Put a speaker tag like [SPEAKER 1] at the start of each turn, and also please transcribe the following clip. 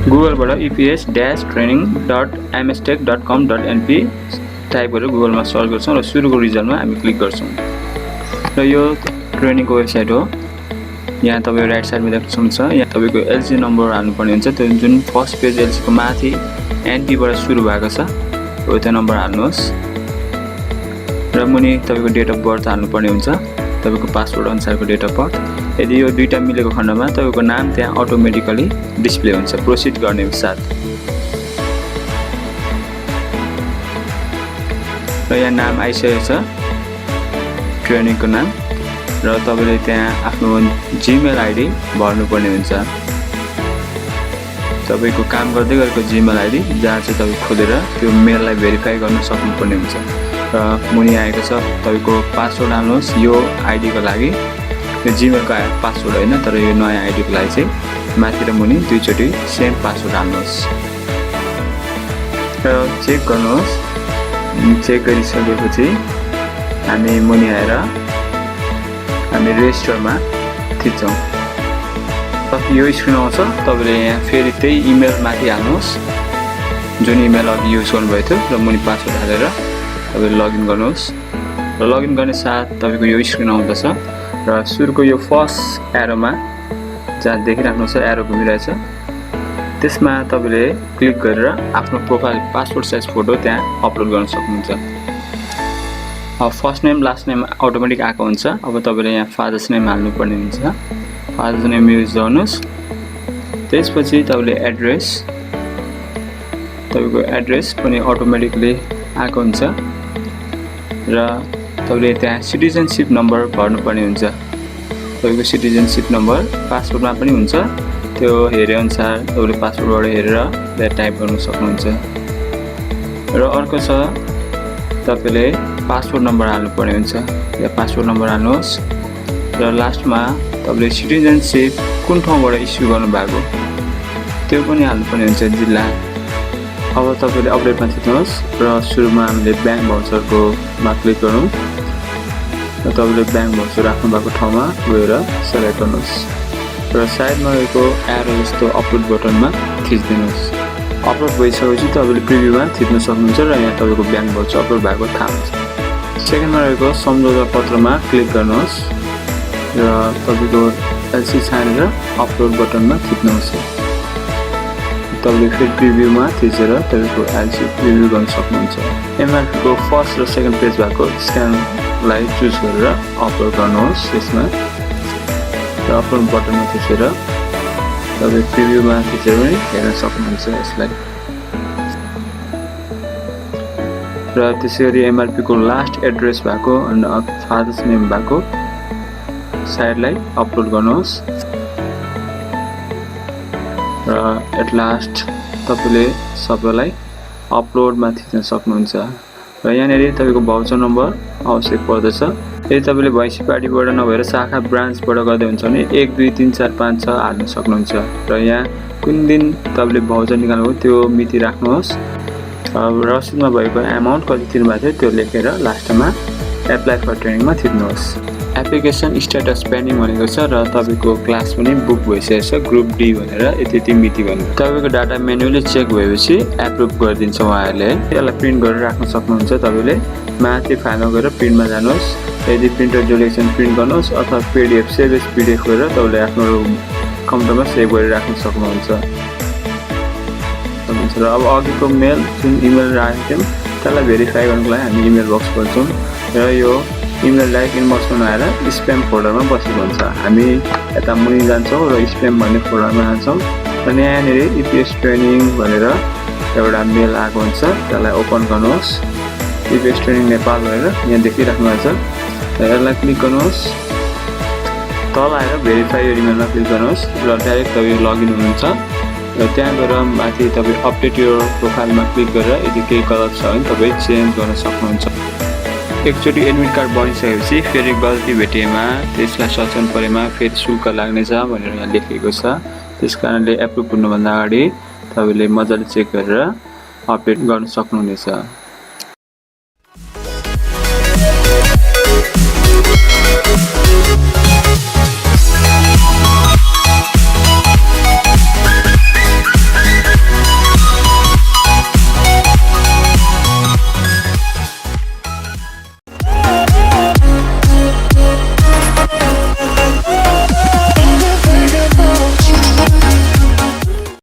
[SPEAKER 1] गुगलबाट eps-training.mstech.com.np type गरेर गुगलमा सर्च गर्छौं र सुरुको रिजल्टमा हामी क्लिक गर्छौं र यो ट्रेनिङको वेबसाइट हो। यहाँ तपाईको राइट साइडमा देख्न सक्नुहुन्छ। यहाँ तपाईको एलसी नम्बर हाल्नुपर्ने हुन्छ। त्यो जुन फर्स्ट पेज एलसी को माथि एनटी बाट सुरु भएको छ हो त्यो नम्बर हाल्नुहोस् र मुनि तपाईको डेट अफ बर्थ हाल्नुपर्ने हुन्छ। तपाईको पासवर्ड अनुसारको डेट अफ बर्थ। यदि यो दुईटा मिलेको खण्डमा तपाईको नाम त्यहाँ अटोमेटिकली डिस्प्ले हुन्छ प्रोसिड गर्ने साथ। र यहाँ नाम आइसकेको छ ट्रेनिङको नाम र तपाईले त्यहाँ आफ्नो जीमेल आईडी भर्नुपर्ने हुन्छ। तपाईको काम गर्दै गरेको जीमेल आईडी जहाँ चाहिँ तपाई खोलेर त्यो मेललाई भेरिफाई गर्न सक्नुपर्ने हुन्छ। र मुनि आएको छ तपाईको पासवर्ड हाल्नुहोस् यो आईडी को लागि। यो जीमेलको पासवर्ड हैन तर यो नयाँ आईडी को लागि चाहिँ माथि र मुनि दुईचोटी सेम पासवर्ड हाल्नुहोस् र चेक गर्नुहोस्। चेक गरिसकेपछि हामी मुनि आएर हामी रेजिस्टरमा थिच्छौं। यो स्क्रिन आउँछ। तपाईले यहाँ फेरि त्यही इमेल माथि हाल्नुहोस् जुन इमेल अघि युज गर्नुभएको थियो र मुनि पासवर्ड हालेर तपाईले लगइन गर्नुहोस् र लगइन गर्ने साथ तपाईको यो स्क्रिन आउँदछ र सुरुको यो फर्स्ट एरोमा जहाँ देखिराख्नु छ एरो घुमिरहेछ त्यसमा तपाईले क्लिक गरेर आफ्नो प्रोफाइल पासपोर्ट साइज फोटो त्यहाँ अपलोड गर्न सक्नुहुन्छ। First name last name automatic आएको हुन्छ। अब तपाईले यहाँ फादर्स नेम हाल्नुपर्ने हुन्छ। फादर्स नेम युज गर्नुहोस्। त्यसपछि तपाईले एड्रेस तपाईको एड्रेस पनि अटोमेटिकली आएको हुन्छ र तपाईले त्यहाँ सिटिजनशिप नम्बर भर्नुपर्ने हुन्छ। तपाईको सिटिजनशिप नम्बर पासपोर्टमा पनि हुन्छ। त्यो हेरे अनुसार तपाईले पासपोर्टबाट हेरेर त्यहाँ टाइप गर्न सक्नुहुन्छ। र अर्को छ तपाईले पासपोर्ट नम्बर हाल्नुपर्ने हुन्छ। या पासपोर्ट नम्बर हाल्नुहोस् र लास्टमा तपाईले सिटिजनशिप कुन ठाउँबाट इस्यु गर्नु भएको त्यो पनि हाल्नुपर्ने हुन्छ जिल्ला। अब तपाईले अपडेटमा थिच्नुहोस् र सुरुमा हामीले ब्याङ्क भाउचरको मा क्लिक गरौँ र तपाईले ब्याङ्क भाउचर राख्नु भएको ठाउँमा गएर सेलेक्ट गर्नुहोस् र साइडमा रहेको एरो जस्तो अपलोड बटनमा थिच्दिनुहोस्। अपलोड भइसकेपछि तपाईले प्रिभ्यूमा थिच्न सक्नुहुन्छ र यहाँ तपाईको ब्याङ्क भाउचर अपलोड भएको थाहा हुन्छ। सेकेन्डमा रहेको सम्झौता पत्रमा क्लिक गर्नुहोस् र तपाईको एलसी छानेर अपलोड बटनमा थिच्नुहोस्। तपाईले फेरि प्रिभ्यूमा थिचेर तपाईको एलसी प्रिभ्यू गर्न सक्नुहुन्छ। एमआरपी को फर्स्ट र सेकेन्ड पेज भएको स्क्यानलाई चुज गरेर अपलोड गर्नुहोस् यसमा र अपलोड बटनमा थिचेर तपाईले प्रिभ्यूमा थिचेर पनि हेर्न सक्नुहुन्छ यसलाई। र त्यसैगरी एमआरपी को लास्ट एड्रेस भएको अनि फादर्स नेम भएको साइडलाई अपलोड गर्नुहोस् र एट लास्ट तपाईले सबैलाई अपलोडमा थिच्न सक्नुहुन्छ। र यहाँनेरि तपाईको भाउचर नम्बर आवश्यक पर्दछ। यदि तपाईले भैँसी पार्टीबाट नभएर शाखा ब्रान्चबाट गर्दै हुन्छ भने 1 2 3 4 5 6 हाल्न सक्नुहुन्छ र यहाँ कुन दिन तपाईले भाउचर निकाल्नु त्यो मिति राख्नुहोस्। रसिदमा भएको अमाउन्ट कति तिर्नुभएको थियो त्यो लेखेर लास्टमा एप्लाई फर ट्रेनिङमा थिच्नुहोस्। एप्लिकेसन स्ट्याटस पेन्डिङ भनेको छ र तपाईको क्लास पनि बुक भइसकेको छ ग्रुप डी भनेर यति मिति भनेर। तपाईको डाटा म्यानुअली चेक भएपछि एप्रुभ गरिदिन्छ उहाँहरूले। यसलाई प्रिन्ट गरेर राख्न सक्नुहुन्छ। तपाईले माथि फाइलमा गएर प्रिन्टमा जानुहोस्। यदि प्रिन्टर जोडेको छ प्रिन्ट गर्नुहोस् अथवा पीडीएफ सेभ एज पीडीएफ गरेर तपाईले आफ्नो कम्प्युटरमा सेभ गरेर राख्न सक्नुहुन्छ। र अब अघिको मेल जुन इमेल राखेको थियौँ त्यसलाई भेरिफाई गर्नको लागि हामी इमेल बक्स गर्छौँ र यो इमेल डाइरेक्ट इनबक्समा नआएर स्प्याम फोल्डरमा बसेको हुन्छ। हामी यता मुनि जान्छौँ र स्प्याम भन्ने फोल्डरमा जान्छौँ र यहाँनिर इपिएस ट्रेनिङ भनेर एउटा मेल आएको हुन्छ। त्यसलाई ओपन गर्नुहोस्। इपिएस ट्रेनिङ नेपाल भनेर यहाँ देखिराख्नु भएको छ। यसलाई क्लिक गर्नुहोस्। तल आएर भेरिफाई यो इमेलमा क्लिक गर्नुहोस् र डाइरेक्ट तपाईँ लगइन हुनुहुन्छ र त्यहाँ गएर माथि तपाईँ अपडेट यो प्रोफाइलमा क्लिक गरेर यदि केही गलत छ भने तपाईँ चेन्ज गर्न सक्नुहुन्छ। एकचोटि एडमिट कार्ड बनिसकेपछि फेरि गल्ती भेटिएमा त्यसलाई सचेत परेमा फेरि शुल्क लाग्नेछ भनेर यहाँ लेखेको छ। त्यसकारणले एप्रुभ हुनुभन्दा अगाडि तपाईले मजाले चेक गरेर अपडेट गर्न सक्नुहुनेछ।